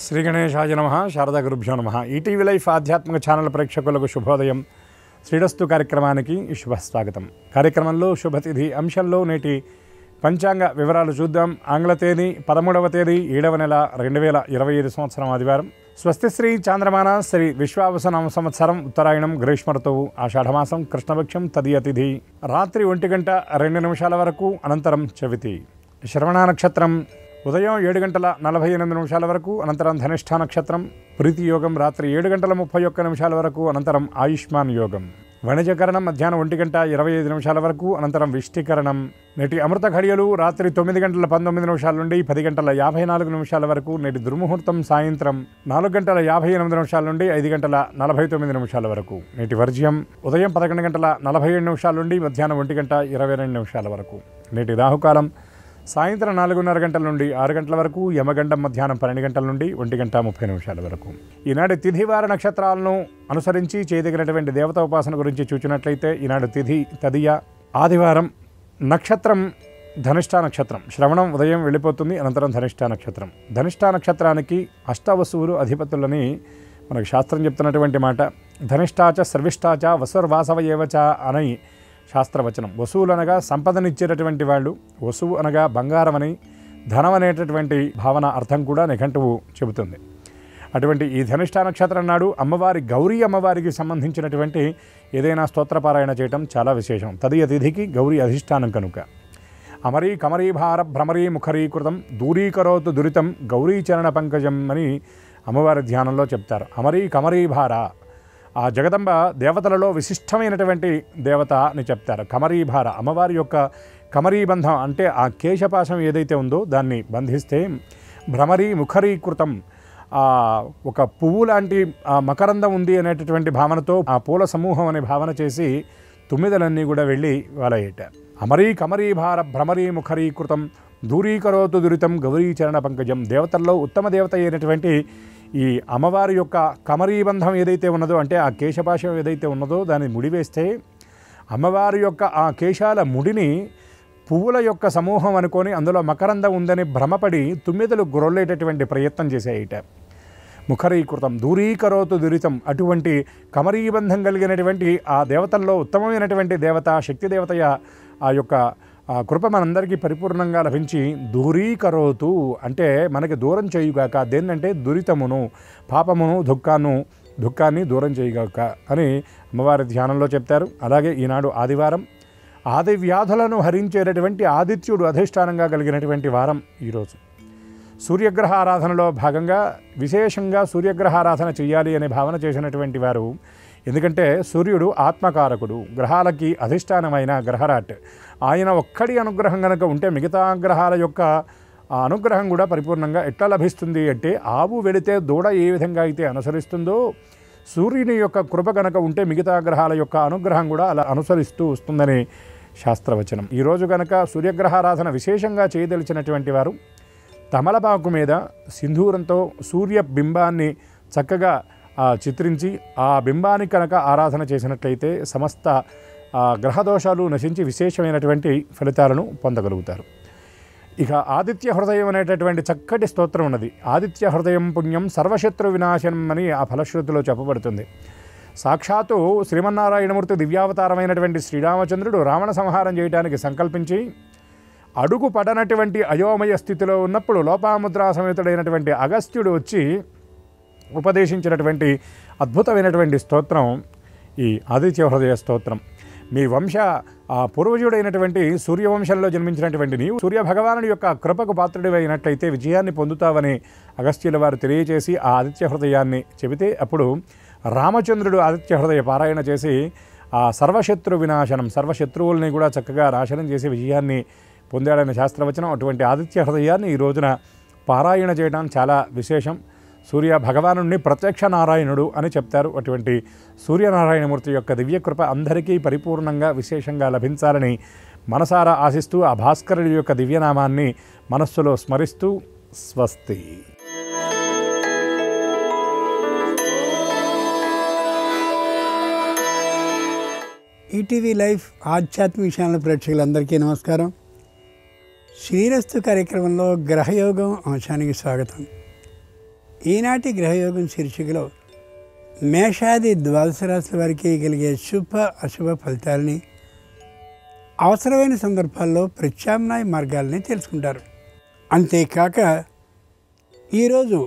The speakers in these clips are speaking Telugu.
శ్రీ గణేశాయ నమః. శారదా గురుభ్యో నమః. ఈటీవీ లైఫ్ ఆధ్యాత్మిక ఛానల్ ప్రేక్షకులకు శుభోదయం. శ్రీరస్తు కార్యక్రమానికి శుభస్వాగతం. కార్యక్రమంలో శుభతిథి అంశంలో నేటి పంచాంగ వివరాలు చూద్దాం. ఆంగ్ల తేదీ 13వ తేదీ 7వ నెల 2025 సంవత్సరం ఆదివారం. స్వస్తిశ్రీ చాంద్రమాన శ్రీ విశ్వావసనామ సంవత్సరం ఉత్తరాయణం గ్రీష్మ ఋతువు ఆషాఢమాసం కృష్ణపక్షం తదియ తిథి రాత్రి 1:02 వరకు అనంతరం చవితి. శ్రవణ నక్షత్రం ఉదయం 7:48 వరకు అనంతరం ధనిష్ఠా నక్షత్రం. ప్రీతి యోగం రాత్రి 7:31 వరకు అనంతరం ఆయుష్మాన్ యోగం. వణిజకరణం మధ్యాహ్నం 1:25 వరకు అనంతరం విష్టికరణం. నేటి అమృత ఘడియలు రాత్రి 9:19 నుండి 10:54 వరకు. నేటి దుర్ముహూర్తం సాయంత్రం 4:58 నుండి 5:49 వరకు. నేటి వర్జ్యం ఉదయం 11:47 నుండి మధ్యాహ్నం 1:22 వరకు. నేటి రాహుకాలం సాయంత్రం 4:30 గంటల నుండి 6 గంటల వరకు. యమగండం మధ్యాహ్నం 12 గంటల నుండి 1:30 వరకు. ఈనాడు తిథివార నక్షత్రాలను అనుసరించి చేయదగినటువంటి దేవతా ఉపాసన గురించి చూచినట్లయితే ఈనాడు తిథి తదియ ఆదివారం. నక్షత్రం ధనిష్ఠా నక్షత్రం. శ్రవణం ఉదయం వెళ్ళిపోతుంది, అనంతరం ధనిష్ఠా నక్షత్రం. ధనిష్ఠా నక్షత్రానికి అష్టవసువులు అధిపతులని మనకు శాస్త్రం చెప్తున్నటువంటి మాట. ధనిష్ఠాచ సర్విష్ఠాచ వసుర్వాసవ ఏవచ అని శాస్త్రవచనం. వసువులు అనగా సంపదనిచ్చేటటువంటి వాళ్ళు, వసువు అనగా బంగారం అని, ధనం అనేటటువంటి భావన అర్థం కూడా నిఘంటువు చెబుతుంది. అటువంటి ఈ ధనిష్ఠా నక్షత్రం నాడు అమ్మవారి గౌరీ అమ్మవారికి సంబంధించినటువంటి ఏదైనా స్తోత్రపారాయణ చేయటం చాలా విశేషం. తదియ తిథికి గౌరీ అధిష్టానం కనుక. అమరీ కమరీభార భ్రమరీ ముఖరీకృతం దూరీకరోతు దురితం గౌరీ చరణ పంకజం అని అమ్మవారి ధ్యానంలో చెప్తారు. అమరీ కమరీభార ఆ జగదంబ దేవతలలో విశిష్టమైనటువంటి దేవత అని చెప్తారు. కమరీభార అమ్మవారి యొక్క కమరీబంధం అంటే ఆ కేశపాశం ఏదైతే ఉందో దాన్ని బంధిస్తే భ్రమరీ ముఖరీకృతం ఒక పువ్వు లాంటి మకరందం ఉంది అనేటటువంటి భావనతో ఆ పూల సమూహం అనే భావన చేసి తుమ్మిదలన్నీ కూడా వెళ్ళి వాళ్ళేట. అమరీ కమరీభార భ్రమరీ ముఖరీకృతం దూరీకరోతు దురితం గౌరీ చరణ పంకజం. దేవతల్లో ఉత్తమ దేవత అయినటువంటి ఈ అమ్మవారి యొక్క కమరీబంధం ఏదైతే ఉన్నదో అంటే ఆ కేశపాశం ఏదైతే ఉన్నదో దాన్ని ముడివేస్తే అమ్మవారి యొక్క ఆ కేశాల ముడిని పువ్వుల యొక్క సమూహం అనుకొని అందులో మకరందం ఉందని భ్రమపడి తుమ్మిదలు గ్రొల్లేటటువంటి ప్రయత్నం చేశాయిట. ముఖరీకృతం దూరీకరోతు దురితం అటువంటి కమరీబంధం కలిగినటువంటి ఆ దేవతల్లో ఉత్తమమైనటువంటి దేవత శక్తి దేవతయ ఆ యొక్క కృప మనందరికీ పరిపూర్ణంగా లభించి దూరీకరోతు అంటే మనకి దూరం చేయుగాక. దేన్నంటే దురితమును పాపమును దుఃఖాన్ని దూరం చేయుగాక అని అమ్మవారి ధ్యానంలో చెప్తారు. అలాగే ఈనాడు ఆదివారం. ఆది వ్యాధులను హరించేటటువంటి ఆదిత్యుడు అధిష్టానంగా కలిగినటువంటి వారం ఈరోజు. సూర్యగ్రహ ఆరాధనలో భాగంగా విశేషంగా సూర్యగ్రహ ఆరాధన చేయాలి అనే భావన చేసినటువంటి వారు. ఎందుకంటే సూర్యుడు ఆత్మకారకుడు, గ్రహాలకి అధిష్టానమైన గ్రహరాట్. ఆయన ఒక్కడి అనుగ్రహం కనుక ఉంటే మిగతా గ్రహాల యొక్క అనుగ్రహం కూడా పరిపూర్ణంగా ఎట్లా లభిస్తుంది అంటే ఆవు వెళితే దూడ ఏ విధంగా అయితే అనుసరిస్తుందో సూర్యుని యొక్క కృప కనుక ఉంటే మిగతా గ్రహాల యొక్క అనుగ్రహం కూడా అలా అనుసరిస్తూ వస్తుందని శాస్త్రవచనం. ఈరోజు కనుక సూర్యగ్రహారాధన విశేషంగా చేయదలిచినటువంటి వారు తమలపాకు మీద సింధూరంతో సూర్య బింబాన్ని చక్కగా చిత్రించి ఆ బింబానికి కనుక ఆరాధన చేసినట్లయితే సమస్త గ్రహదోషాలు నశించి విశేషమైనటువంటి ఫలితాలను పొందగలుగుతారు. ఇక ఆదిత్య హృదయం అనేటటువంటి చక్కటి స్తోత్రం ఉన్నది. ఆదిత్య హృదయం పుణ్యం సర్వశత్రు వినాశనం అని ఆ ఫలశ్రుతిలో చెప్పబడుతుంది. సాక్షాత్తు శ్రీమన్నారాయణమూర్తి దివ్యావతారమైనటువంటి శ్రీరామచంద్రుడు రావణ సంహారం చేయడానికి సంకల్పించి అడుగు పడనటువంటి అయోమయ స్థితిలో ఉన్నప్పుడు లోపాముద్రా సమేతుడైనటువంటి అగస్త్యుడు వచ్చి ఉపదేశించినటువంటి అద్భుతమైనటువంటి స్తోత్రం ఈ ఆదిత్య హృదయ స్తోత్రం. మీ వంశ పూర్వజుడైనటువంటి సూర్యవంశంలో జన్మించినటువంటి నీవు సూర్యభగవానుడి యొక్క కృపకు పాత్రుడివైనట్లయితే విజయాన్ని పొందుతావని అగస్త్యుల వారు తెలియచేసి ఆ ఆదిత్య హృదయాన్ని చెబితే అప్పుడు రామచంద్రుడు ఆదిత్య హృదయ పారాయణ చేసి ఆ సర్వశత్రు వినాశనం సర్వశత్రువుల్ని కూడా చక్కగా నాశనం చేసి విజయాన్ని పొందాడని శాస్త్రవచనం. అటువంటి ఆదిత్య హృదయాన్ని ఈ రోజున పారాయణ చేయడం చాలా విశేషం. సూర్య భగవానుడిని ప్రత్యక్ష నారాయణుడు అని చెప్తారు. అటువంటి సూర్యనారాయణమూర్తి యొక్క దివ్యకృప అందరికీ పరిపూర్ణంగా విశేషంగా లభించాలని మనసారా ఆశిస్తూ ఆ భాస్కరుడి యొక్క దివ్యనామాన్ని మనస్సులో స్మరిస్తూ స్వస్తి. ఈటీవీ లైఫ్ ఆధ్యాత్మిక ఛానల్ ప్రేక్షకులందరికీ నమస్కారం. శ్రీరస్తు కార్యక్రమంలో గ్రహయోగం అంశానికి స్వాగతం. ఈనాటి గ్రహయోగం శీర్షికలో మేషాది ద్వాదశ రాశుల వారికి కలిగే శుభ అశుభ ఫలితాలని, అవసరమైన సందర్భాల్లో ప్రత్యామ్నాయ మార్గాలని తెలుసుకుంటారు. అంతేకాక ఈరోజు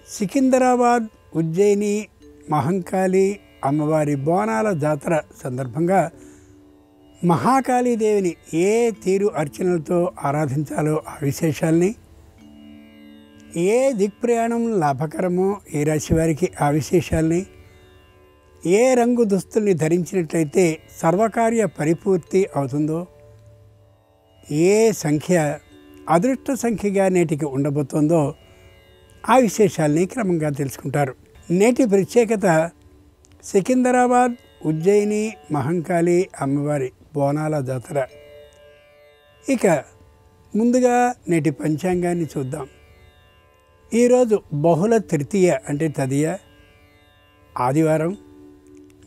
సికింద్రాబాద్, ఉజ్జయిని, మహంకాళి అమ్మవారి బోనాల జాతర సందర్భంగా మహాకాళీదేవిని ఏ తీరు అర్చనలతో ఆరాధించాలో ఆ విశేషాల్ని, ఏ దిక్ప్రయాణం లాభకరమో ఏ రాశి వారికి ఆ విశేషాల్ని, ఏ రంగు దుస్తుల్ని ధరించినట్లయితే సర్వకార్య పరిపూర్తి అవుతుందో, ఏ సంఖ్య అదృష్ట సంఖ్యగా నేటికి ఉండబోతోందో ఆ విశేషాల్ని క్రమంగా తెలుసుకుంటారు. నేటి ప్రత్యేకత సికింద్రాబాద్, ఉజ్జయిని, మహంకాళి అమ్మవారి బోనాల జాతర. ఇక ముందుగా నేటి పంచాంగాన్ని చూద్దాం. ఈరోజు బహుళ తృతీయ అంటే తదియ, ఆదివారం,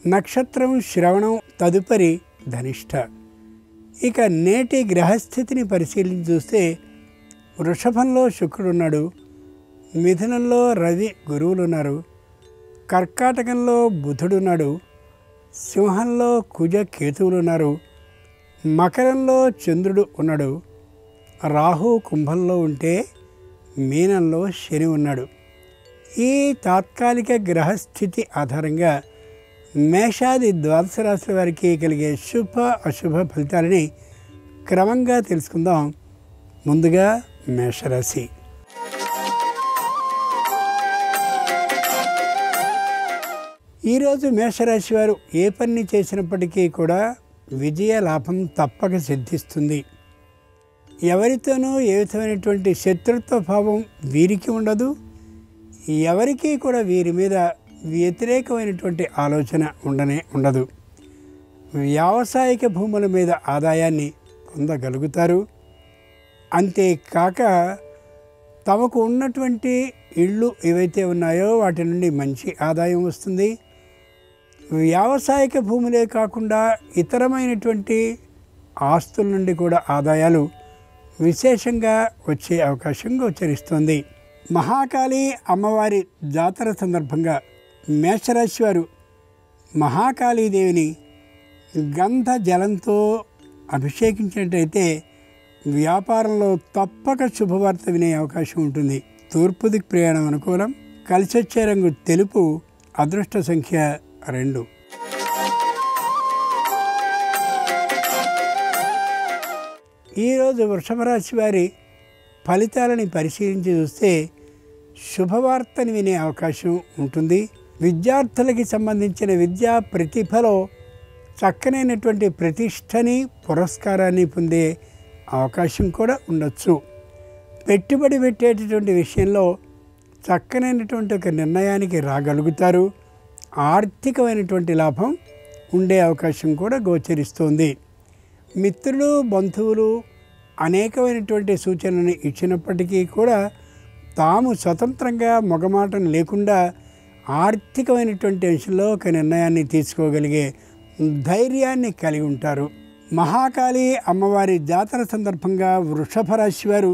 నక్షత్రం శ్రవణం, తదుపరి ధనిష్ట. ఇక నేటి గ్రహస్థితిని పరిశీలించి చూస్తే వృషభంలో శుక్రుడున్నాడు, మిథునంలో రవి గురువులు ఉన్నారు, కర్కాటకంలో బుధుడున్నాడు, సింహంలో కుజ కేతువులు ఉన్నారు, మకరంలో చంద్రుడు ఉన్నాడు, రాహు కుంభంలో ఉంటే మీనంలో శని ఉన్నాడు. ఈ తాత్కాలిక గ్రహస్థితి ఆధారంగా మేషాది ద్వాదశ రాశుల వారికి కలిగే శుభ అశుభ ఫలితాలని క్రమంగా తెలుసుకుందాం. ముందుగా మేషరాశి. ఈరోజు మేషరాశి వారు ఏ పని చేసినప్పటికీ కూడా విజయ లాభం తప్పక సిద్ధిస్తుంది. ఎవరితోనూ ఏ విధమైనటువంటి శత్రుత్వ భావం వీరికి ఉండదు. ఎవరికీ కూడా వీరి మీద వ్యతిరేకమైనటువంటి ఆలోచన ఉండదు. వ్యావసాయిక భూముల మీద ఆదాయాన్ని పొందగలుగుతారు. అంతేకాక తమకు ఉన్నటువంటి ఇళ్ళు ఏవైతే ఉన్నాయో వాటి నుండి మంచి ఆదాయం వస్తుంది. వ్యావసాయిక భూములే కాకుండా ఇతరమైనటువంటి ఆస్తుల నుండి కూడా ఆదాయాలు విశేషంగా వచ్చే అవకాశం గోచరిస్తుంది. మహాకాళి అమ్మవారి జాతర సందర్భంగా మేషరాశి వారు మహాకాళీదేవిని గంధ జలంతో అభిషేకించినట్టయితే వ్యాపారంలో తప్పక శుభవార్త వినే అవకాశం ఉంటుంది. తూర్పు దిక్కు ప్రయాణం అనుకూలం. కలిసొచ్చే రంగు తెలుపు. అదృష్ట సంఖ్య 2. ఈరోజు వృషభ రాశి వారి ఫలితాలని పరిశీలించి చూస్తే శుభవార్తని వినే అవకాశం ఉంటుంది. విద్యార్థులకి సంబంధించిన విద్యా ప్రతిభలో చక్కనైనటువంటి ప్రతిష్టని, పురస్కారాన్ని పొందే అవకాశం కూడా ఉండొచ్చు. పెట్టుబడి పెట్టేటటువంటి విషయంలో చక్కనైనటువంటి ఒక నిర్ణయానికి రాగలుగుతారు. ఆర్థికమైనటువంటి లాభం ఉండే అవకాశం కూడా గోచరిస్తుంది. మిత్రులు, బంధువులు అనేకమైనటువంటి సూచనలను ఇచ్చినప్పటికీ కూడా తాము స్వతంత్రంగా మొగమాటం లేకుండా ఆర్థికమైనటువంటి విషయంలో ఒక నిర్ణయాన్ని తీసుకోగలిగే ధైర్యాన్ని కలిగి ఉంటారు. మహాకాళి అమ్మవారి జాతర సందర్భంగా వృషభ రాశి వారు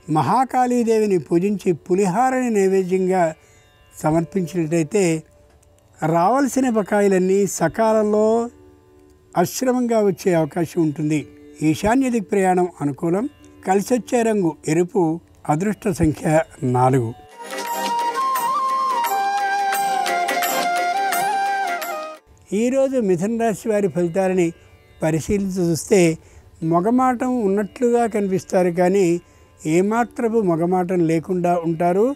మహాకాళీదేవిని పూజించి పులిహారని నైవేద్యంగా సమర్పించినట్టయితే రావాల్సిన బకాయిలన్నీ సకాలంలో అశ్రమంగా వచ్చే అవకాశం ఉంటుంది. ఈశాన్య దిక్ ప్రయాణం అనుకూలం. కలిసొచ్చే రంగు ఎరుపు. అదృష్ట సంఖ్య 4. ఈరోజు మిథున రాశి వారి ఫలితాలని పరిశీలించి చూస్తే మొగమాటం ఉన్నట్లుగా కనిపిస్తారు, కానీ ఏమాత్రపు మొగమాటం లేకుండా ఉంటారు.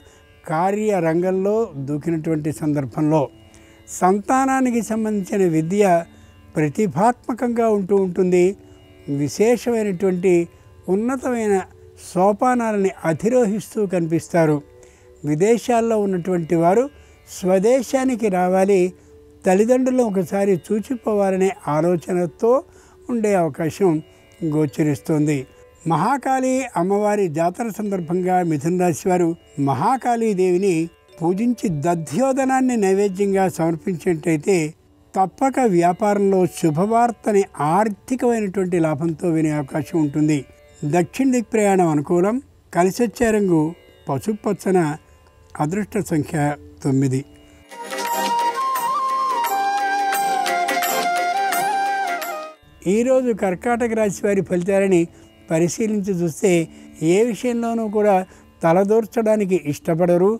కార్యరంగంలో దూకినటువంటి సందర్భంలో సంతానానికి సంబంధించిన విద్య ప్రతిభాత్మకంగా ఉంటుంది. విశేషమైనటువంటి ఉన్నతమైన సోపానాలని అధిరోహిస్తూ కనిపిస్తారు. విదేశాల్లో ఉన్నటువంటి వారు స్వదేశానికి రావాలి, తల్లిదండ్రులను ఒకసారి చూచిపోవాలనే ఆలోచనతో ఉండే అవకాశం గోచరిస్తుంది. మహాకాళి అమ్మవారి జాతర సందర్భంగా మిథున రాశి వారు మహాకాళీదేవిని పూజించి దధ్యోదనాన్ని నైవేద్యంగా సమర్పించినట్టయితే తప్పక వ్యాపారంలో శుభవార్తని ఆర్థికమైనటువంటి లాభంతో వినే అవకాశం ఉంటుంది. దక్షిణ దిక్ ప్రయాణం అనుకూలం. కలిసొచ్చే రంగు పసుపచ్చన. అదృష్ట సంఖ్య 9. ఈరోజు కర్కాటక రాశి వారి ఫలితాలని పరిశీలించి చూస్తే ఏ విషయంలోనూ కూడా తలదూర్చడానికి ఇష్టపడరు.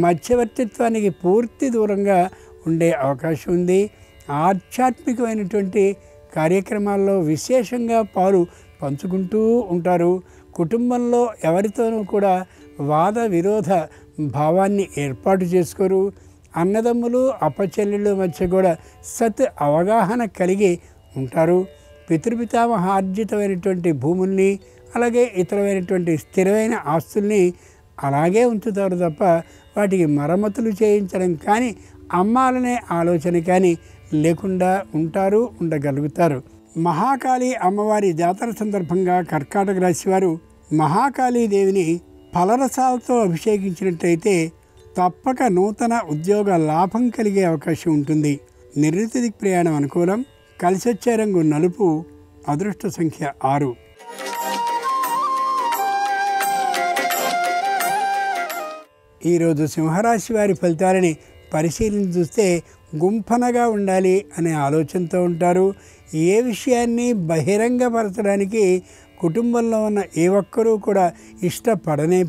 మధ్యవర్తిత్వానికి పూర్తి దూరంగా ఉండే అవకాశం ఉంది. ఆధ్యాత్మికమైనటువంటి కార్యక్రమాల్లో విశేషంగా పాలు పంచుకుంటూ ఉంటారు. కుటుంబంలో ఎవరితోనూ కూడా వాద విరోధ భావాన్ని ఏర్పాటు చేసుకోరు. అన్నదమ్ములు అప్పచెల్లెళ్ళ మధ్య కూడా సత్ అవగాహన కలిగి ఉంటారు. పితృపితామహార్జితమైనటువంటి భూముల్ని అలాగే ఇతరమైనటువంటి స్థిరమైన ఆస్తుల్ని అలాగే ఉంచుతారు తప్ప వాటికి మరమ్మతులు చేయించడం కానీ అమ్మాలనే ఆలోచన కానీ లేకుండా ఉండగలుగుతారు. మహాకాళి అమ్మవారి జాతర సందర్భంగా కర్కాటక రాశి వారు మహాకాళీదేవిని ఫలరసాలతో అభిషేకించినట్లయితే తప్పక నూతన ఉద్యోగ లాభం కలిగే అవకాశం ఉంటుంది. నిరుతి దిక్ ప్రయాణం అనుకూలం. కలిసొచ్చే రంగు నలుపు. అదృష్ట సంఖ్య 6. ఈరోజు సింహరాశి వారి ఫలితాలని పరిశీలించి చూస్తే గుంపనగా ఉండాలి అనే ఆలోచనతో ఉంటారు. ఏ విషయాన్ని బహిరంగపరచడానికి కుటుంబంలో ఉన్న ఏ ఒక్కరూ కూడా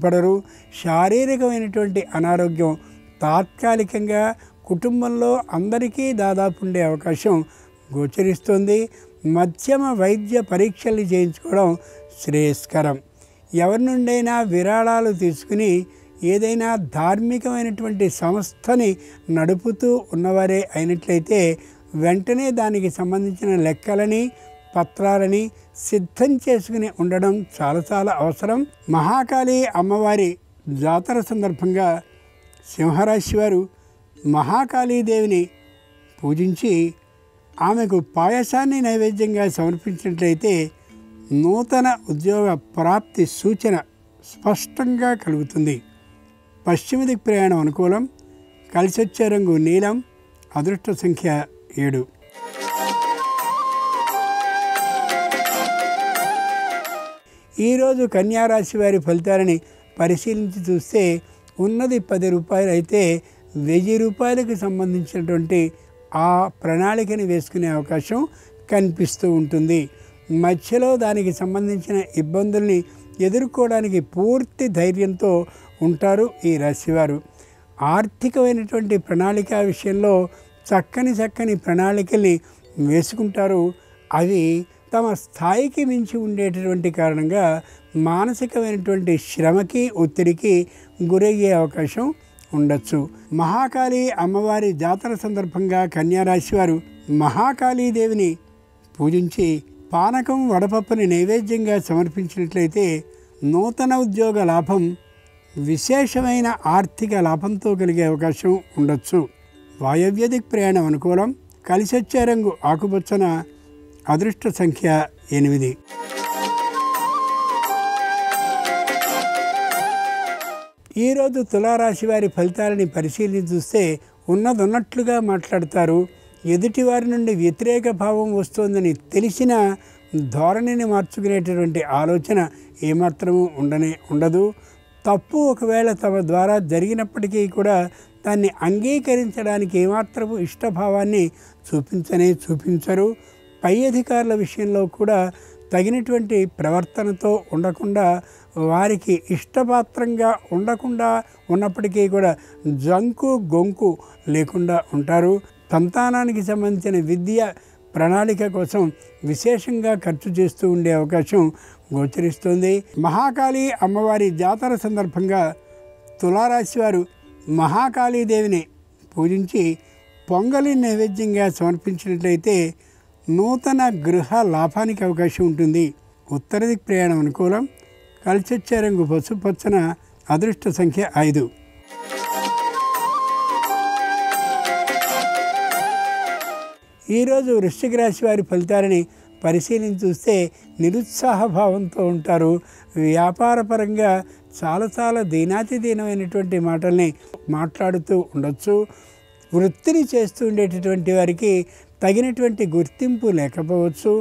పడరు. శారీరకమైనటువంటి అనారోగ్యం తాత్కాలికంగా కుటుంబంలో అందరికీ దాదాపు ఉండే అవకాశం గోచరిస్తుంది. మధ్యమ వైద్య పరీక్షలు చేయించుకోవడం శ్రేయస్కరం. ఎవరి నుండైనా విరాళాలు తీసుకుని ఏదైనా ధార్మికమైనటువంటి సంస్థని నడుపుతూ ఉన్నవారే అయినట్లయితే వెంటనే దానికి సంబంధించిన లెక్కలని పత్రాలని సిద్ధం చేసుకుని ఉండడం చాలా అవసరం. మహాకాళి అమ్మవారి జాతర సందర్భంగా సింహరాశి వారు మహాకాళీదేవిని పూజించి ఆమెకు పాయసాన్ని నైవేద్యంగా సమర్పించినట్లయితే నూతన ఉద్యోగ ప్రాప్తి సూచన స్పష్టంగా కలుగుతుంది. పశ్చిమ దిక్ ప్రయాణం అనుకూలం. కలిసొచ్చే రంగు నీలం. అదృష్ట సంఖ్య 7. ఈరోజు కన్యారాశి వారి ఫలితాలని పరిశీలించి చూస్తే ఉన్నది 10 రూపాయలు అయితే 1000 రూపాయలకు సంబంధించినటువంటి ఆ ప్రణాళికని వేసుకునే అవకాశం కనిపిస్తూ ఉంటుంది. మధ్యలో దానికి సంబంధించిన ఇబ్బందుల్ని ఎదుర్కోవడానికి పూర్తి ధైర్యంతో ఉంటారు ఈ రాశివారు. ఆర్థికమైనటువంటి ప్రణాళిక విషయంలో చక్కని ప్రణాళికల్ని వేసుకుంటారు. అవి తమ స్థాయికి మించి ఉండేటటువంటి కారణంగా మానసికమైనటువంటి శ్రమకి ఒత్తిడికి గురయ్యే అవకాశం ఉండొచ్చు. మహాకాళి అమ్మవారి జాతర సందర్భంగా కన్యారాశి వారు మహాకాళీదేవిని పూజించి పానకం వడపప్పుని నైవేద్యంగా సమర్పించినట్లయితే నూతన ఉద్యోగ లాభం విశేషమైన ఆర్థిక లాభంతో కలిగే అవకాశం ఉండొచ్చు. వాయవ్య దిక్ ప్రయాణం అనుకూలం. కలిసొచ్చే రంగు ఆకుపచ్చన. అదృష్ట సంఖ్య 8. ఈరోజు తులారాశి వారి ఫలితాలని పరిశీలించి చూస్తే ఉన్నట్లుగా మాట్లాడతారు. ఎదుటివారి నుండి వ్యతిరేక భావం వస్తుందని తెలిసిన ధోరణిని మార్చుకునేటటువంటి ఆలోచన ఏమాత్రము ఉండదు. తప్పు ఒకవేళ తమ ద్వారా జరిగినప్పటికీ కూడా దాన్ని అంగీకరించడానికి ఏమాత్రము ఇష్టభావాన్ని చూపించరు. పై అధికారుల విషయంలో కూడా తగినటువంటి ప్రవర్తనతో ఉండకుండా వారికి ఇష్టపాత్రంగా ఉండకుండా ఉన్నప్పటికీ కూడా జంకు గొంకు లేకుండా ఉంటారు. సంతానానికి సంబంధించిన విద్య ప్రణాళిక కోసం విశేషంగా ఖర్చు చేస్తూ ఉండే అవకాశం గోచరిస్తుంది. మహాకాళి అమ్మవారి జాతర సందర్భంగా తులారాశి వారు మహాకాళీదేవిని పూజించి పొంగలి నైవేద్యంగా సమర్పించినట్లయితే నూతన గృహ లాభానికి అవకాశం ఉంటుంది. ఉత్తర దిక్ ప్రయాణం అనుకూలం. కలిసొచ్చే రంగు పసుపచ్చన. అదృష్ట సంఖ్య 5. ఈరోజు వృశ్చిక రాశి వారి ఫలితాలని పరిశీలించి చూస్తే నిరుత్సాహభావంతో ఉంటారు. వ్యాపారపరంగా చాలా దీనాతిదీనమైనటువంటి మాటల్ని మాట్లాడుతూ ఉండొచ్చు. వృత్తిని చేస్తూ ఉండేటటువంటి వారికి తగినటువంటి గుర్తింపు లేకపోవచ్చు.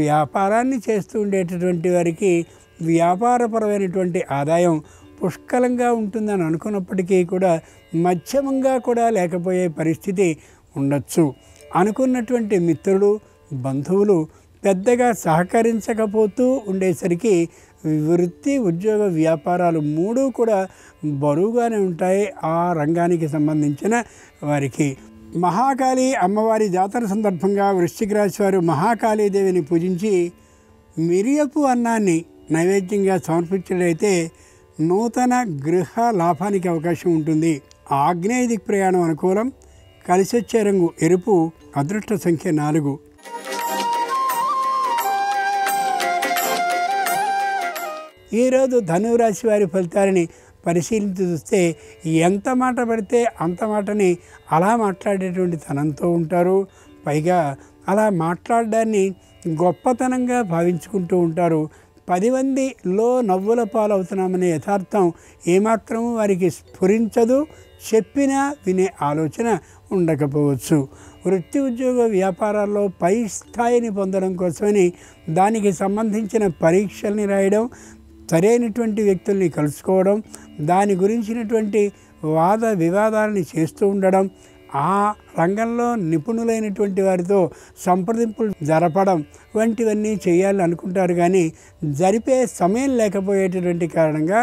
వ్యాపారాన్ని చేస్తూ ఉండేటటువంటి వారికి వ్యాపారపరమైనటువంటి ఆదాయం పుష్కలంగా ఉంటుందని అనుకున్నప్పటికీ కూడా మధ్యమంగా కూడా లేకపోయే పరిస్థితి ఉండొచ్చు. అనుకున్నటువంటి మిత్రులు బంధువులు పెద్దగా సహకరించకపోతూ ఉండేసరికి వృత్తి ఉద్యోగ వ్యాపారాలు మూడు కూడా బరువుగానే ఉంటాయి ఆ రంగానికి సంబంధించిన వారికి. మహాకాళి అమ్మవారి జాతర సందర్భంగా వృశ్చిక రాశి వారు మహాకాళీదేవిని పూజించి మిరియపు అన్నాన్ని నైవేద్యంగా సమర్పించినట్లయితే నూతన గృహ లాభానికి అవకాశం ఉంటుంది. ఆగ్నేయ దిక్ ప్రయాణం అనుకూలం. కలిసొచ్చే రంగు ఎరుపు. అదృష్ట సంఖ్య 4. ఈరోజు ధనురాశి వారి ఫలితాలని పరిశీలించి చూస్తే ఎంత మాట పడితే అంత మాటని అలా మాట్లాడేటువంటి తనంతో ఉంటారు. పైగా అలా మాట్లాడడాన్ని గొప్పతనంగా భావించుకుంటూ ఉంటారు. 10 మందిలో నవ్వుల పాలవుతున్నామనే యథార్థం ఏమాత్రము వారికి స్ఫురించదు. చెప్పినా వినే ఆలోచన ఉండకపోవచ్చు. వృత్తి ఉద్యోగ వ్యాపారాల్లో పై స్థాయిని పొందడం కోసమని దానికి సంబంధించిన పరీక్షల్ని రాయడం, సరైనటువంటి వ్యక్తుల్ని కలుసుకోవడం, దాని గురించినటువంటి వాద వివాదాలని చేస్తూ ఉండడం, ఆ రంగంలో నిపుణులైనటువంటి వారితో సంప్రదింపులు జరపడం వంటివన్నీ చేయాలని అనుకుంటారు. కానీ జరిపే సమయం లేకపోయేటటువంటి కారణంగా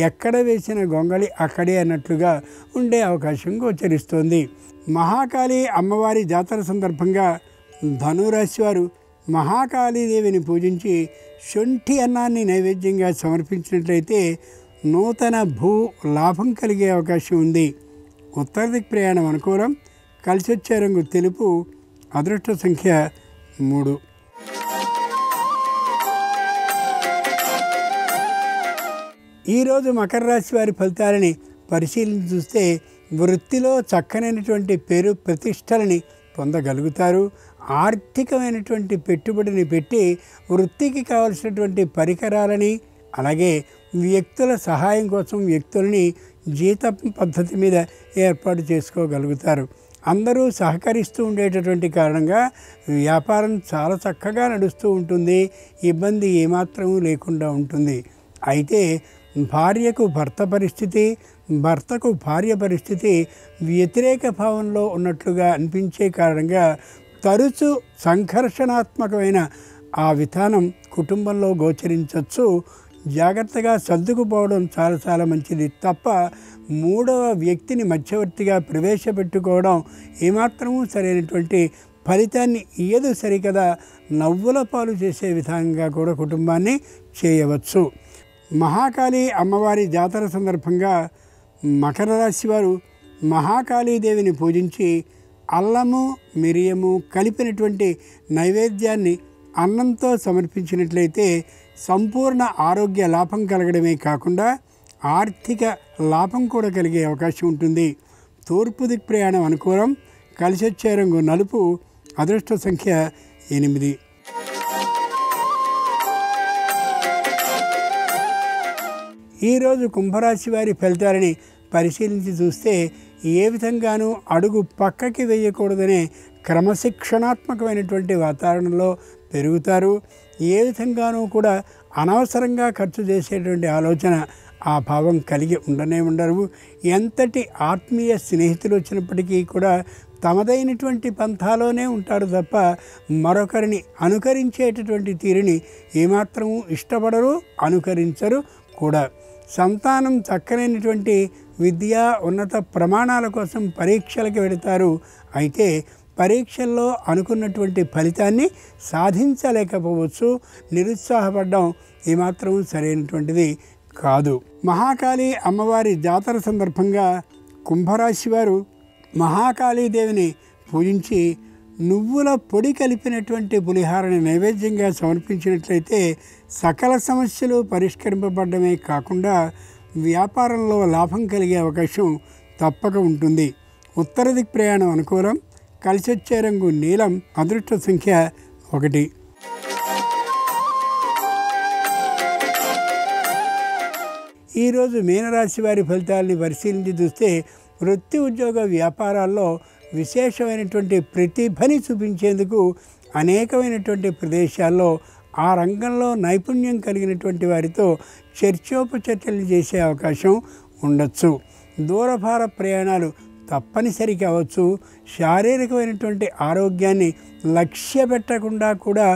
ఎక్కడ వేసిన గొంగళి అక్కడే అన్నట్లుగా ఉండే అవకాశం గోచరిస్తోంది. మహాకాళి అమ్మవారి జాతర సందర్భంగా ధనురాశి వారు మహాకాళీదేవిని పూజించి శొంఠి అన్నాన్ని నైవేద్యంగా సమర్పించినట్లయితే నూతన భూ లాభం కలిగే అవకాశం ఉంది. ఉత్తర దిక్ ప్రయాణం అనుకూలం. కలిసొచ్చే రంగు తెలుపు. అదృష్ట సంఖ్య 3. ఈరోజు మకర రాశి వారి ఫలితాలని పరిశీలించి చూస్తే వృత్తిలో చక్కనైనటువంటి పేరు ప్రతిష్టలని పొందగలుగుతారు. ఆర్థికమైనటువంటి పెట్టుబడిని పెట్టి వృత్తికి కావలసినటువంటి పరికరాలని, అలాగే వ్యక్తుల సహాయం కోసం వ్యక్తులని జీత పద్ధతి మీద ఏర్పాటు చేసుకోగలుగుతారు. అందరూ సహకరిస్తూ ఉండేటటువంటి కారణంగా వ్యాపారం చాలా చక్కగా నడుస్తూ ఉంటుంది. ఇబ్బంది ఏమాత్రమూ లేకుండా ఉంటుంది. అయితే భార్యకు భర్త పరిస్థితి, భర్తకు భార్య పరిస్థితి వ్యతిరేక భావంలో ఉన్నట్లుగా అనిపించే కారణంగా తరచు సంఘర్షణాత్మకమైన ఆ విధానం కుటుంబంలో గోచరించవచ్చు. జాగ్రత్తగా సర్దుకుపోవడం చాలా చాలా మంచిది. తప్ప మూడవ వ్యక్తిని మధ్యవర్తిగా ప్రవేశపెట్టుకోవడం ఏమాత్రమూ సరైనటువంటి ఫలితాన్ని ఇయ్యదు. సరికదా నవ్వుల పాలు చేసే విధంగా కూడా కుటుంబాన్ని చేయవచ్చు. మహాకాళి అమ్మవారి జాతర సందర్భంగా మకర రాశి వారు మహాకాళీదేవిని పూజించి అల్లము మిరియము కలిపినటువంటి నైవేద్యాన్ని అన్నంతో సమర్పించినట్లయితే సంపూర్ణ ఆరోగ్య లాభం కలగడమే కాకుండా ఆర్థిక లాభం కూడా కలిగే అవకాశం ఉంటుంది. తూర్పు దిక్ ప్రయాణం అనుకూలం. కలిసొచ్చే రంగు నలుపు. అదృష్ట సంఖ్య 8. ఈరోజు కుంభరాశి వారి ఫలితాలని పరిశీలించి చూస్తే ఏ విధంగానూ అడుగు పక్కకి వేయకూడదనే క్రమశిక్షణాత్మకమైనటువంటి వాతావరణంలో పెరుగుతారు. ఏ విధంగానూ కూడా అనవసరంగా ఖర్చు చేసేటువంటి ఆలోచన ఆ భావం కలిగి ఉండరు. ఎంతటి ఆత్మీయ స్నేహితులు వచ్చినప్పటికీ కూడా తమదైనటువంటి పంథాలోనే ఉంటారు తప్ప మరొకరిని అనుకరించేటటువంటి తీరుని ఏమాత్రము ఇష్టపడరు, అనుకరించరు కూడా. సంతానం చక్కనైనటువంటి విద్యా ఉన్నత ప్రమాణాల కోసం పరీక్షలకు వెళతారు. అయితే పరీక్షల్లో అనుకున్నటువంటి ఫలితాన్ని సాధించలేకపోవచ్చు. నిరుత్సాహపడడం ఏమాత్రం సరైనటువంటిది కాదు. మహాకాళి అమ్మవారి జాతర సందర్భంగా కుంభరాశి వారు మహాకాళీదేవిని పూజించి నువ్వుల పొడి కలిపినటువంటి పులిహారని నైవేద్యంగా సమర్పించినట్లయితే సకల సమస్యలు పరిష్కరింపబడమే కాకుండా వ్యాపారంలో లాభం కలిగే అవకాశం తప్పక ఉంటుంది. ఉత్తర దిక్ ప్రయాణం అనుకూలం. కలిసొచ్చే రంగు నీలం. అదృష్ట సంఖ్య 1. ఈరోజు మీనరాశి వారి ఫలితాలని పరిశీలించి చూస్తే వృత్తి ఉద్యోగ వ్యాపారాల్లో విశేషమైనటువంటి ప్రతిభని చూపించేందుకు అనేకమైనటువంటి ప్రదేశాల్లో ఆ రంగంలో నైపుణ్యం కలిగినటువంటి వారితో చర్చోపచర్చలు చేసే అవకాశం ఉండొచ్చు. దూరభార ప్రయాణాలు తప్పనిసరి కావచ్చు. శారీరకమైనటువంటి ఆరోగ్యాన్ని లక్ష్య పెట్టకుండా కూడా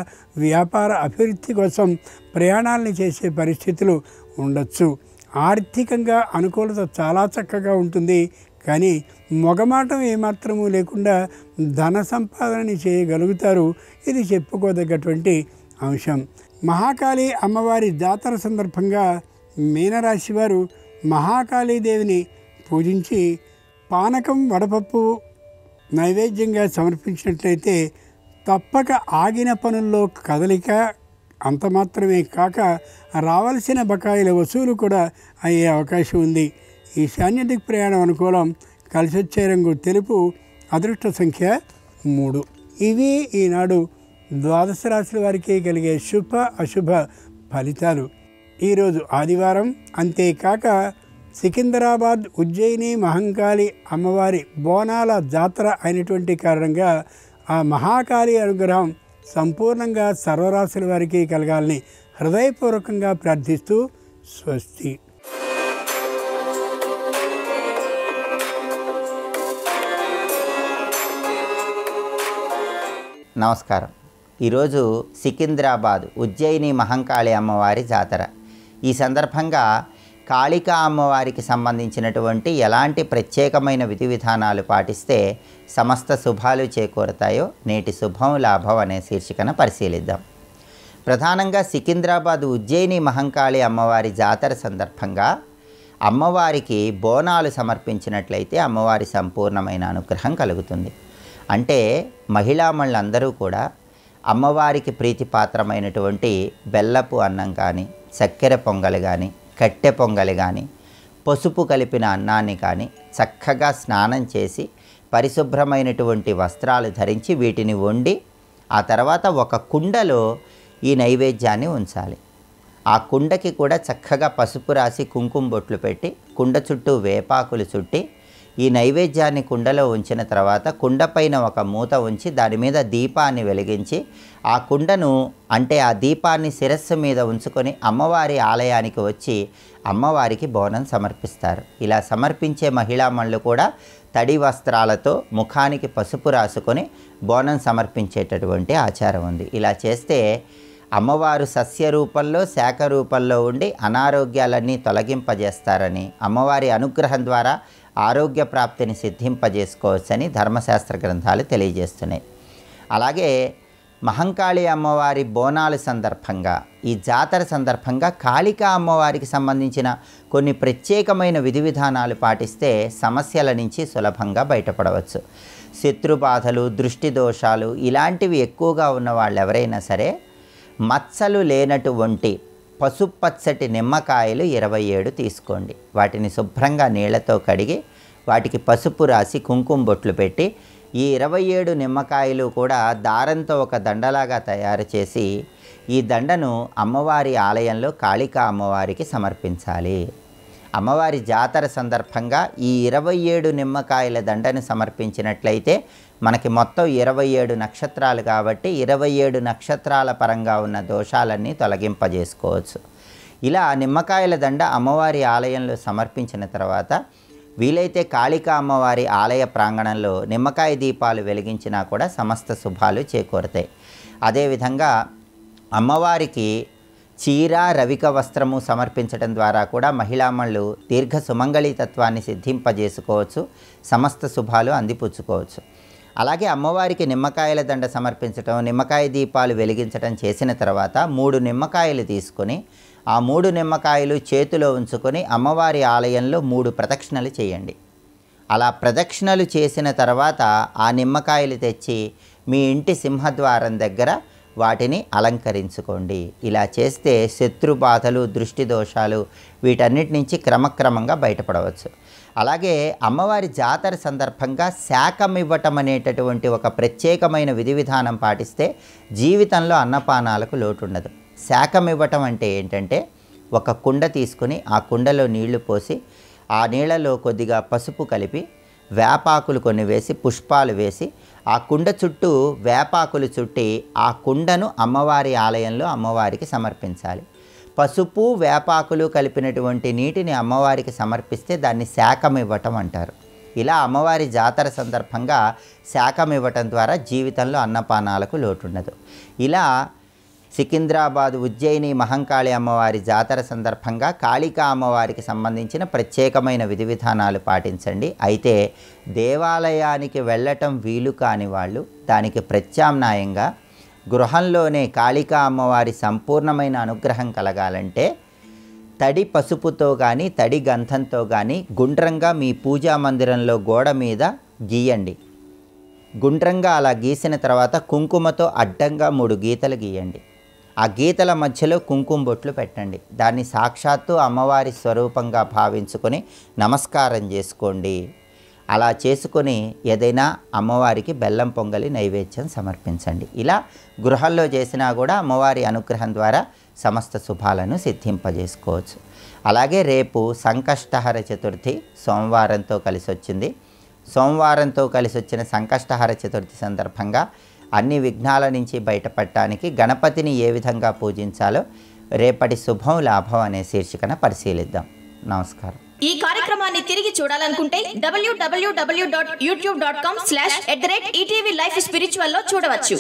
వ్యాపార అభివృద్ధి కోసం ప్రయాణాలను చేసే పరిస్థితులు ఉండొచ్చు. ఆర్థికంగా అనుకూలత చాలా చక్కగా ఉంటుంది. కానీ మొగమాటం ఏమాత్రము లేకుండా ధన సంపాదనని చేయగలుగుతారు. ఇది చెప్పుకోదగ్గటువంటి అంశం. మహాకాళి అమ్మవారి జాతర సందర్భంగా మీనరాశి వారు మహాకాళీదేవిని పూజించి పానకం వడపప్పు నైవేద్యంగా సమర్పించినట్లయితే తప్పక ఆగిన పనుల్లో కదలిక, అంత మాత్రమే కాక రావాల్సిన బకాయిల వసూలు కూడా అయ్యే అవకాశం ఉంది. ఈశాన్య దిక్ ప్రయాణం అనుకూలం. కలిసొచ్చే రంగు తెలుపు. అదృష్ట సంఖ్య 3. ఇవి ఈనాడు ద్వాదశ రాశుల వారికి కలిగే శుభ అశుభ ఫలితాలు. ఈరోజు ఆదివారం. అంతేకాక సికింద్రాబాద్ ఉజ్జయిని మహంకాళి అమ్మవారి బోనాల జాతర అయినటువంటి కారణంగా ఆ మహాకాళి అనుగ్రహం సంపూర్ణంగా సర్వరాశుల వారికి కలగాలని హృదయపూర్వకంగా ప్రార్థిస్తూ స్వస్తి. నమస్కారం. ఈరోజు సికింద్రాబాద్ ఉజ్జయిని మహంకాళి అమ్మవారి జాతర. ఈ సందర్భంగా కాళికా అమ్మవారికి సంబంధించినటువంటి ఎలాంటి ప్రత్యేకమైన విధి విధానాలు పాటిస్తే సమస్త శుభాలు చేకూరతాయో నేటి శుభం లాభం అనే శీర్షికన పరిశీలిద్దాం. ప్రధానంగా సికింద్రాబాద్ ఉజ్జయిని మహంకాళి అమ్మవారి జాతర సందర్భంగా అమ్మవారికి బోనాలు సమర్పించినట్లయితే అమ్మవారి సంపూర్ణమైన అనుగ్రహం కలుగుతుంది. అంటే మహిళామణులందరూ కూడా అమ్మవారికి ప్రీతిపాత్రమైనటువంటి బెల్లపు అన్నం కానీ, చక్కెర పొంగలి కానీ, కట్టె పొంగలి కానీ, పసుపు కలిపిన అన్నాన్ని కానీ చక్కగా స్నానం చేసి పరిశుభ్రమైనటువంటి వస్త్రాలు ధరించి వీటిని వండి ఆ తర్వాత ఒక కుండలో ఈ నైవేద్యాన్ని ఉంచాలి. ఆ కుండకి కూడా చక్కగా పసుపు రాసి కుంకుమ బొట్లు పెట్టి కుండ చుట్టూ వేపాకులు చుట్టి ఈ నైవేద్యాన్ని కుండలో ఉంచిన తర్వాత కుండపైన ఒక మూత ఉంచి దాని మీద దీపాన్ని వెలిగించి ఆ కుండను అంటే ఆ దీపాన్ని శిరస్సు మీద ఉంచుకొని అమ్మవారి ఆలయానికి వచ్చి అమ్మవారికి బోనం సమర్పిస్తారు. ఇలా సమర్పించే మహిళామణులు కూడా తడి వస్త్రాలతో ముఖానికి పసుపు రాసుకొని బోనం సమర్పించేటటువంటి ఆచారం ఉంది. ఇలా చేస్తే అమ్మవారు సస్య రూపంలో శాఖ రూపంలో ఉండి అనారోగ్యాలన్నీ తొలగింపజేస్తారని, అమ్మవారి అనుగ్రహం ద్వారా ఆరోగ్య ప్రాప్తిని సిద్ధింపజేసుకోవచ్చని ధర్మశాస్త్ర గ్రంథాలు తెలియజేస్తున్నాయి. అలాగే మహంకాళి అమ్మవారి బోనాల సందర్భంగా ఈ జాతర సందర్భంగా కాళికా అమ్మవారికి సంబంధించిన కొన్ని ప్రత్యేకమైన విధి విధానాలు పాటిస్తే సమస్యల నుంచి సులభంగా బయటపడవచ్చు. శత్రుబాధలు, దృష్టి దోషాలు ఇలాంటివి ఎక్కువగా ఉన్న వాళ్ళు ఎవరైనా సరే మచ్చలు లేనటువంటి పసుపచ్చటి నిమ్మకాయలు 27 తీసుకోండి. వాటిని శుభ్రంగా నీళ్లతో కడిగి వాటికి పసుపు రాసి కుంకుమ బొట్లు పెట్టి ఈ 27 నిమ్మకాయలు కూడా దారంతో ఒక దండలాగా తయారు చేసి ఈ దండను అమ్మవారి ఆలయంలో కాళికా అమ్మవారికి సమర్పించాలి. అమ్మవారి జాతర సందర్భంగా ఈ 27 నిమ్మకాయల దండను సమర్పించినట్లయితే మనకి మొత్తం 27 నక్షత్రాలు కాబట్టి 27 నక్షత్రాల పరంగా ఉన్న దోషాలన్నీ తొలగింపజేసుకోవచ్చు. ఇలా నిమ్మకాయల దండ అమ్మవారి ఆలయంలో సమర్పించిన తర్వాత వీలైతే కాళికా అమ్మవారి ఆలయ ప్రాంగణంలో నిమ్మకాయ దీపాలు వెలిగించినా కూడా సమస్త శుభాలు చేకూరతాయి. అదేవిధంగా అమ్మవారికి చీర, రవిక వస్త్రము సమర్పించడం ద్వారా కూడా మహిళామణులు దీర్ఘ సుమంగళీతత్వాన్ని సిద్ధింపజేసుకోవచ్చు, సమస్త శుభాలు అందిపుచ్చుకోవచ్చు. అలాగే అమ్మవారికి నిమ్మకాయల దండ సమర్పించడం, నిమ్మకాయ దీపాలు వెలిగించడం చేసిన తర్వాత 3 నిమ్మకాయలు తీసుకొని ఆ 3 నిమ్మకాయలు చేతిలో ఉంచుకొని అమ్మవారి ఆలయంలో 3 ప్రదక్షిణలు చేయండి. అలా ప్రదక్షిణలు చేసిన తర్వాత ఆ నిమ్మకాయలు తెచ్చి మీ ఇంటి సింహద్వారం దగ్గర వాటిని అలంకరించుకోండి. ఇలా చేస్తే శత్రు బాధలు, దృష్టి దోషాలు వీటన్నిటి నుంచి క్రమక్రమంగా బయటపడవచ్చు. అలాగే అమ్మవారి జాతర సందర్భంగా శాకం ఇవ్వటం అనేటటువంటి ఒక ప్రత్యేకమైన విధి విధానం పాటిస్తే జీవితంలో అన్నపానాలకు లోటు ఉండదు. శాకం ఇవ్వటం అంటే ఏంటంటే ఒక కుండ తీసుకుని ఆ కుండలో నీళ్లు పోసి ఆ నీళ్లలో కొద్దిగా పసుపు కలిపి వేపాకులు కొన్ని వేసి పుష్పాలు వేసి ఆ కుండ చుట్టూ వేపాకులు చుట్టి ఆ కుండను అమ్మవారి ఆలయంలో అమ్మవారికి సమర్పించాలి. పసుపు వేపాకులు కలిపినటువంటి నీటిని అమ్మవారికి సమర్పిస్తే దాన్ని శాకం ఇవ్వటం అంటారు. ఇలా అమ్మవారి జాతర సందర్భంగా శాకం ఇవ్వటం ద్వారా జీవితంలో అన్నపానాలకు లోటుండదు. ఇలా సికింద్రాబాద్ ఉజ్జయిని మహంకాళి అమ్మవారి జాతర సందర్భంగా కాళికా అమ్మవారికి సంబంధించిన ప్రత్యేకమైన విధి విధానాలు పాటించండి. అయితే దేవాలయానికి వెళ్ళటం వీలు కాని వాళ్ళు దానికి ప్రత్యామ్నాయంగా గృహంలోనే కాళికా అమ్మవారి సంపూర్ణమైన అనుగ్రహం కలగాలంటే తడి పసుపుతో కానీ తడి గంధంతో కానీ గుండ్రంగా మీ పూజా మందిరంలో గోడ మీద గీయండి. గుండ్రంగా అలా గీసిన తర్వాత కుంకుమతో అడ్డంగా 3 గీతలు గీయండి. ఆ గీతల మధ్యలో కుంకుమ బొట్లు పెట్టండి. దాన్ని సాక్షాత్తు అమ్మవారి స్వరూపంగా భావించుకొని నమస్కారం చేసుకోండి. అలా చేసుకొని ఏదైనా అమ్మవారికి బెల్లం పొంగలి నైవేద్యం సమర్పించండి. ఇలా గృహంలో చేసినా కూడా అమ్మవారి అనుగ్రహం ద్వారా సమస్త శుభాలను సిద్ధింపజేసుకోవచ్చు. అలాగే రేపు సంకష్టహర చతుర్థి సోమవారంతో కలిసి వచ్చింది. సోమవారంతో కలిసి వచ్చిన సంకష్టహర చతుర్థి సందర్భంగా అన్ని విఘ్నాల నుంచి బయటపడటానికి గణపతిని ఏ విధంగా పూజించాలో రేపటి శుభం లాభం అనే శీర్షికన పరిశీలిద్దాం. నమస్కారం. ఈ కార్యక్రమాన్ని తిరిగి చూడాలనుకుంటే www.youtube.com/ETV Life Spiritual లో చూడవచ్చు.